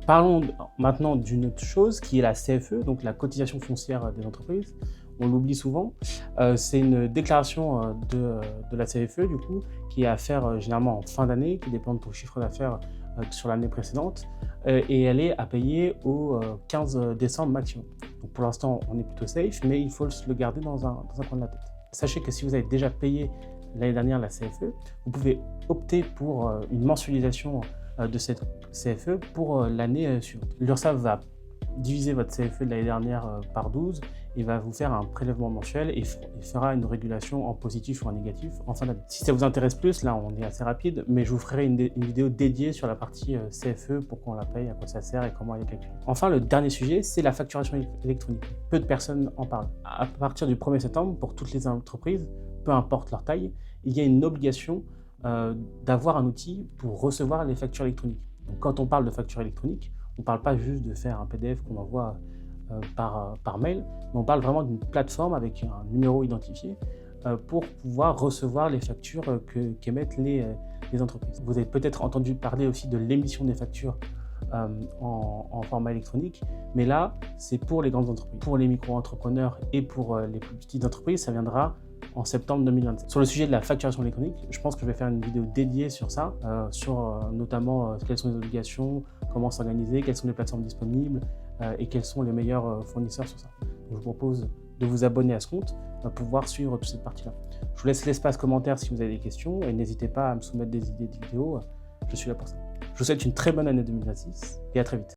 Parlons maintenant d'une autre chose qui est la CFE, donc la cotisation foncière des entreprises. On l'oublie souvent. C'est une déclaration de la CFE, du coup, qui est à faire généralement en fin d'année, qui dépend de ton chiffre d'affaires sur l'année précédente, et elle est à payer au 15 décembre maximum. Donc pour l'instant, on est plutôt safe, mais il faut le garder dans un coin de la tête. Sachez que si vous avez déjà payé l'année dernière la CFE, vous pouvez opter pour une mensualisation de cette CFE pour l'année suivante. L'URSSAF va diviser votre CFE de l'année dernière par 12 et va vous faire un prélèvement mensuel et fera une régulation en positif ou en négatif en fin d'année. Si ça vous intéresse plus, là on est assez rapide, mais je vous ferai une vidéo dédiée sur la partie CFE, pourquoi on la paye, à quoi ça sert et comment elle est calculée. Enfin, le dernier sujet, c'est la facturation électronique. Peu de personnes en parlent. À partir du 1er septembre, pour toutes les entreprises, peu importe leur taille, il y a une obligation d'avoir un outil pour recevoir les factures électroniques. Donc, quand on parle de facture électronique, on ne parle pas juste de faire un PDF qu'on envoie par mail, mais on parle vraiment d'une plateforme avec un numéro identifié pour pouvoir recevoir les factures qu'émettent les entreprises. Vous avez peut-être entendu parler aussi de l'émission des factures en format électronique, mais là, c'est pour les grandes entreprises. Pour les micro-entrepreneurs et pour les plus petites entreprises, ça viendra en septembre 2027. Sur le sujet de la facturation électronique, je pense que je vais faire une vidéo dédiée sur ça, notamment quelles sont les obligations, comment s'organiser, quelles sont les plateformes disponibles et quels sont les meilleurs fournisseurs sur ça. Donc, je vous propose de vous abonner à ce compte pour pouvoir suivre toute cette partie-là. Je vous laisse l'espace commentaire si vous avez des questions et n'hésitez pas à me soumettre des idées de vidéos, je suis là pour ça. Je vous souhaite une très bonne année 2026 et à très vite.